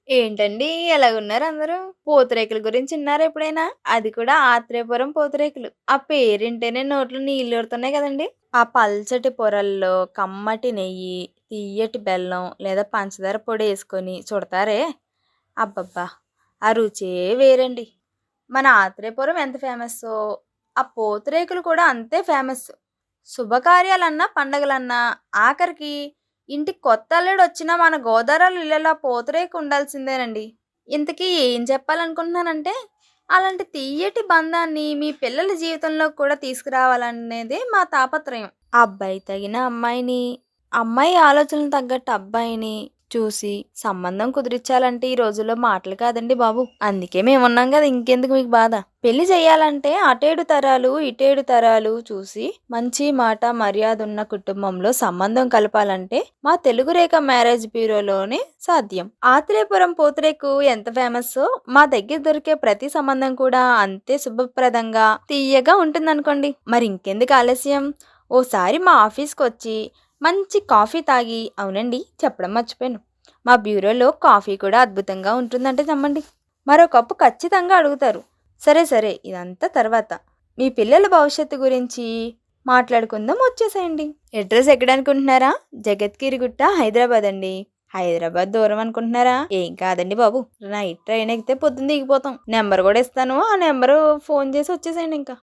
ఏంటండి ఎలాగున్నారు అందరూ? పూతరేకుల గురించి విన్నారా ఎప్పుడైనా? అది కూడా ఆత్రేయపురం పూతరేకులు. ఆ పేరింటేనే నోట్లో నీళ్ళూరుతున్నాయి కదండీ! ఆ పల్చటి పొరల్లో కమ్మటి నెయ్యి, తియ్యటి బెల్లం లేదా పంచదార పొడేసుకొని చుడతారే! అబ్బబ్బా! ఆ రుచే వేరండి. మన ఆత్రేయపురం ఎంత ఫేమస్సో, ఆ పూతరేకులు కూడా అంతే ఫేమస్. శుభకార్యాలన్నా, పండగలన్నా ఆఖరికి ఇంటికి కొత్తల్లుడొచ్చినా మన గోదారోళ్ళ ఇళ్ళలో ఆ పూతరేకు ఉండాల్సిందేనండి. ఇంతకీ ఏం చెప్పాలనుకుంటున్నానంటే, అలాంటి తియ్యటి బంధాన్ని మీ పిల్లల జీవితంలోకి కూడా తీసుకురావాలనేదే మా తాపత్రయం. ఆ అబ్బాయి తగిన అమ్మాయిని, అమ్మాయి ఆలోచనలకు తగ్గట్టు అబ్బాయిని చూసి సంబంధం కుదిరిచ్చాలంటే ఈ రోజుల్లో మాటలు కాదండి బాబు. అందుకే మేమున్నాం గదా! ఇంకెందుకు మీకు బాధ. పెళ్లి చేయాలంటే అటేడు తరాలు, ఇటేడు తరాలు చూసి మంచి మాట మర్యాదున్న కుటుంబంలో సంబంధం కలపాలంటే మా తెలుగు రేఖ మ్యారేజ్ బ్యూరోలోనే సాధ్యం. ఆత్రేయపురం పూతరేకు ఎంత ఫేమస్సో మా దగ్గర దొరికే ప్రతి సంబంధం కూడా అంతే శుభప్రదంగా, తియ్యగా ఉంటుందనుకోండి. మరి ఇంకెందుకు ఆలస్యం? ఓసారి మా ఆఫీస్‌కొచ్చి మంచి కాఫీ తాగి అవునండి చెప్పడం మర్చిపోయాను. మా బ్యూరోలో కాఫీ కూడా అద్భుతంగా ఉంటుందంటే నమ్మండి. మరో కప్పు ఖచ్చితంగా అడుగుతారు. సరే సరే ఇదంతా తర్వాత. మీ పిల్లల భవిష్యత్తు గురించి మాట్లాడుకుందాం వచ్చేసేయండి. అడ్రస్ ఎక్కడనుకుంటున్నారా? జగద్గిరి గుట్ట హైదరాబాద్ అండి. హైదరాబాద్ దూరం అనుకుంటున్నారా? ఏం కాదండి బాబు. నైట్ ట్రైన్ ఎక్కితే పొద్దున్న దిగిపోతాం. నెంబర్ కూడా ఇస్తాను. ఆ నెంబరు ఫోన్ చేసి వచ్చేసేయండి ఇంకా.